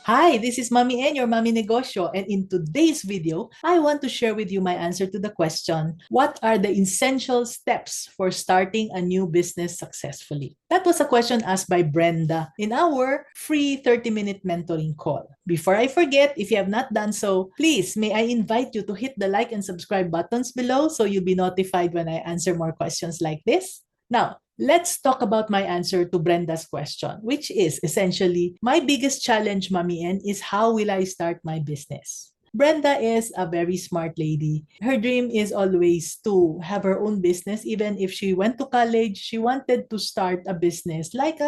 Hi, this is Mommy N, your Mommy Negosyo, and in today's video, I want to share with you my answer to the question, what are the essential steps for starting a new business successfully? That was a question asked by Brenda in our free 30-minute mentoring call. Before I forget, if you have not done so, please may I invite you to hit the like and subscribe buttons below so you'll be notified when I answer more questions like this. Now, let's talk about my answer to Brenda's question, which is essentially my biggest challenge, Mommy N, is how will I start my business? Brenda is a very smart lady. Her dream is always to have her own business. Even if she went to college, she wanted to start a business like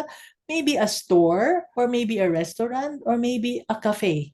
maybe a store or maybe a restaurant or maybe a cafe.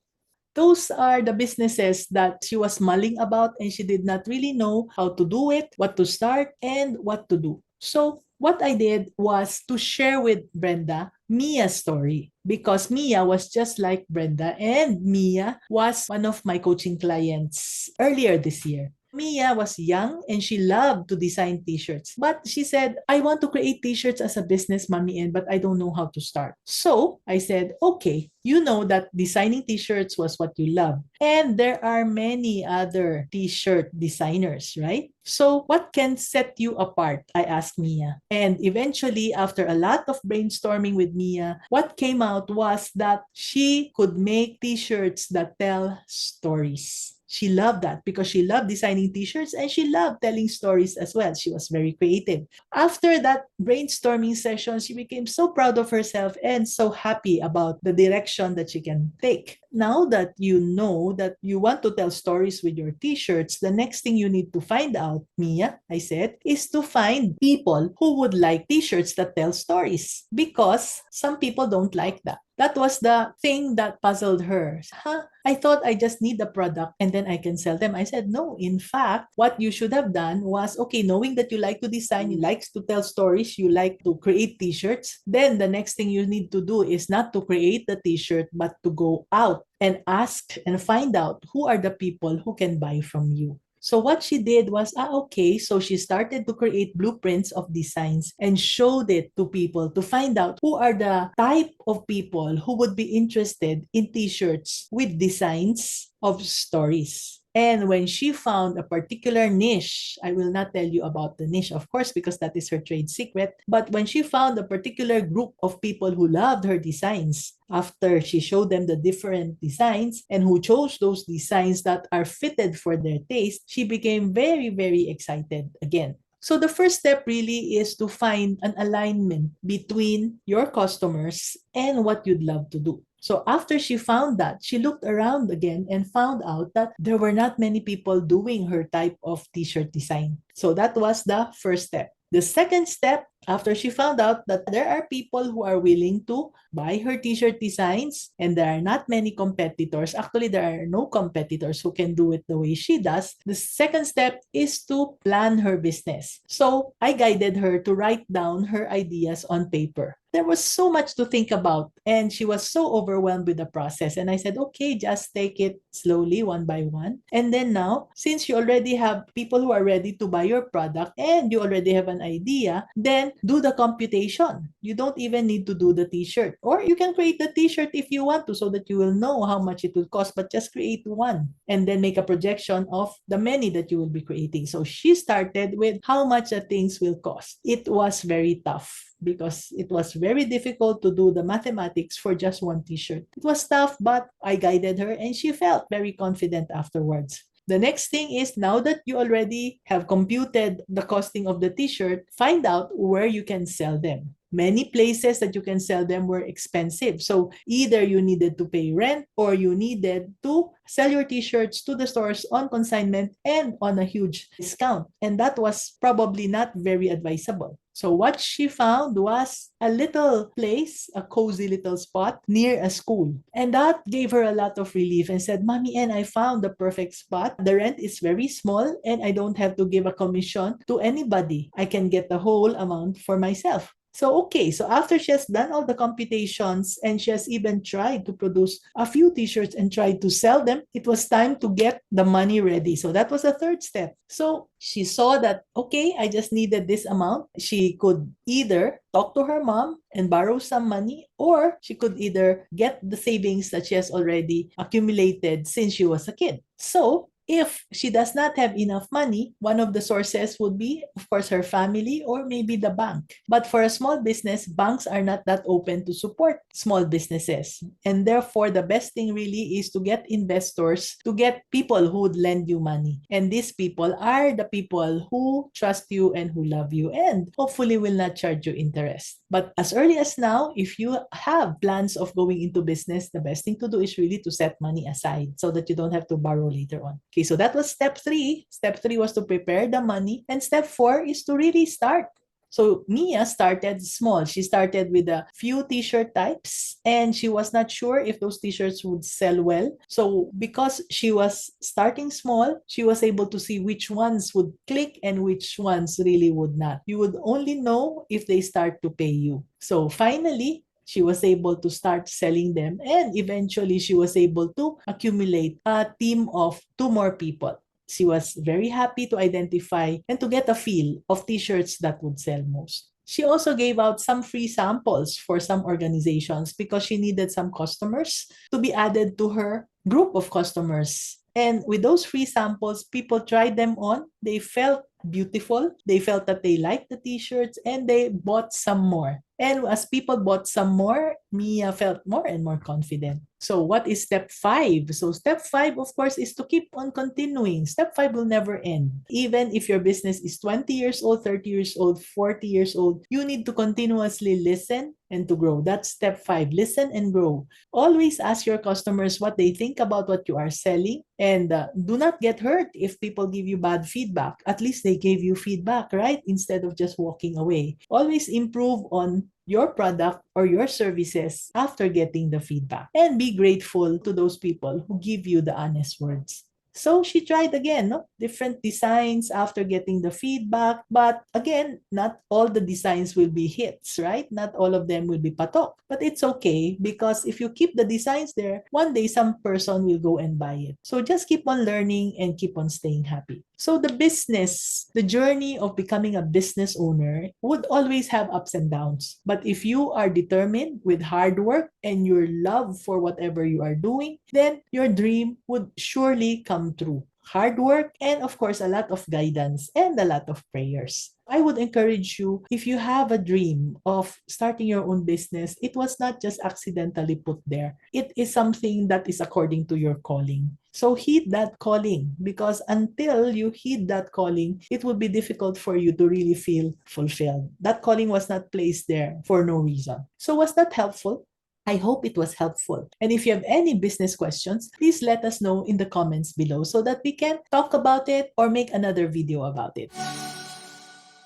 Those are the businesses that she was mulling about and she did not really know how to do it, what to start, and what to do. So, what I did was to share with Brenda Mia's story because Mia was just like Brenda and Mia was one of my coaching clients earlier this year. Mia was young and she loved to design t-shirts. But she said, I want to create t-shirts as a business, Mommy, and but I don't know how to start. So I said, okay, you know that designing t-shirts was what you love. And there are many other t-shirt designers, right? So what can set you apart? I asked Mia. And eventually, after a lot of brainstorming with Mia, what came out was that she could make t-shirts that tell stories. She loved that because she loved designing t-shirts and she loved telling stories as well. She was very creative. After that brainstorming session, she became so proud of herself and so happy about the direction that she can take. Now that you know that you want to tell stories with your t-shirts, the next thing you need to find out, Mia, I said, is to find people who would like t-shirts that tell stories because some people don't like that. That was the thing that puzzled her. Huh? I thought I just need the product and then I can sell them. I said, no, in fact, what you should have done was, okay, knowing that you like to design, you like to tell stories, you like to create t-shirts, then the next thing you need to do is not to create the t-shirt, but to go out and ask and find out who are the people who can buy from you. So what she did was, okay, so she started to create blueprints of designs and showed it to people to find out who are the type of people who would be interested in t-shirts with designs of stories. And when she found a particular niche, I will not tell you about the niche, of course, because that is her trade secret. But when she found a particular group of people who loved her designs, after she showed them the different designs and who chose those designs that are fitted for their taste, she became very, very excited again. So the first step really is to find an alignment between your customers and what you'd love to do. So after she found that, she looked around again and found out that there were not many people doing her type of t-shirt design. So that was the first step. The second step, after she found out that there are people who are willing to buy her t-shirt designs and there are not many competitors, actually there are no competitors who can do it the way she does, the second step is to plan her business. So I guided her to write down her ideas on paper. There was so much to think about and she was so overwhelmed with the process. And I said, okay, just take it slowly one by one. And then now, since you already have people who are ready to buy your product and you already have an idea, then do the computation. You don't even need to do the t-shirt. Or you can create the t-shirt if you want to so that you will know how much it will cost, but just create one and then make a projection of the many that you will be creating. So she started with how much the things will cost. It was very tough because it was very difficult to do the mathematics for just one t-shirt. It was tough, but I guided her and she felt very confident afterwards. The next thing is now that you already have computed the costing of the t-shirt, find out where you can sell them. Many places that you can sell them were expensive. So either you needed to pay rent or you needed to sell your t-shirts to the stores on consignment and on a huge discount. And that was probably not very advisable. So what she found was a little place, a cozy little spot near a school. And that gave her a lot of relief and said, Mommy, and I found the perfect spot. The rent is very small and I don't have to give a commission to anybody. I can get the whole amount for myself. So, okay, so after she has done all the computations and she has even tried to produce a few t-shirts and tried to sell them, it was time to get the money ready. So that was the third step. So she saw that, okay, I just needed this amount. She could either talk to her mom and borrow some money, or she could either get the savings that she has already accumulated since she was a kid. So if she does not have enough money, one of the sources would be, of course, her family or maybe the bank. But for a small business, banks are not that open to support small businesses. And therefore, the best thing really is to get investors, to get people who would lend you money. And these people are the people who trust you and who love you and hopefully will not charge you interest. But as early as now, if you have plans of going into business, the best thing to do is really to set money aside so that you don't have to borrow later on. Okay, so that was step 3. Step 3 was to prepare the money. And step 4 is to really start. So Mia started small. She started with a few t-shirt types and she was not sure if those t-shirts would sell well. So because she was starting small, she was able to see which ones would click and which ones really would not. You would only know if they start to pay you. So finally, she was able to start selling them and eventually she was able to accumulate a team of 2 more people. She was very happy to identify and to get a feel of t-shirts that would sell most. She also gave out some free samples for some organizations because she needed some customers to be added to her group of customers. And with those free samples, people tried them on. They felt beautiful. They felt that they liked the t-shirts and they bought some more. And as people bought some more, Mia felt more and more confident. So what is step 5? So step 5, of course, is to keep on continuing. Step 5 will never end. Even if your business is 20 years old, 30 years old, 40 years old, you need to continuously listen and to grow. That's step 5. Listen and grow. Always ask your customers what they think about what you are selling and do not get hurt if people give you bad feedback. At least they gave you feedback, right? Instead of just walking away. Always improve on your product or your services after getting the feedback and be grateful to those people who give you the honest words. So she tried again, no? Different designs after getting the feedback. But again, not all the designs will be hits, right? Not all of them will be patok. But it's okay because if you keep the designs there, one day some person will go and buy it. So just keep on learning and keep on staying happy. So the business, the journey of becoming a business owner would always have ups and downs. But if you are determined with hard work and your love for whatever you are doing, then your dream would surely come true. Hard work and of course a lot of guidance and a lot of prayers. I would encourage you, if you have a dream of starting your own business, it was not just accidentally put there. It is something that is according to your calling. So heed that calling because until you heed that calling, it would be difficult for you to really feel fulfilled. That calling was not placed there for no reason. So was that helpful? I hope it was helpful. And if you have any business questions, please let us know in the comments below so that we can talk about it or make another video about it.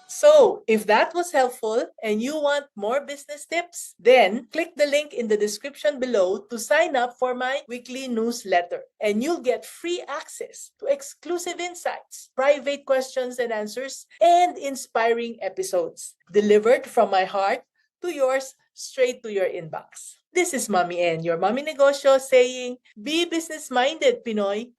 So, if that was helpful and you want more business tips, then click the link in the description below to sign up for my weekly newsletter. And you'll get free access to exclusive insights, private questions and answers, and inspiring episodes delivered from my heart to yours straight to your inbox. This is Mommy N, your Mommy Negosyo, saying, be business-minded, Pinoy.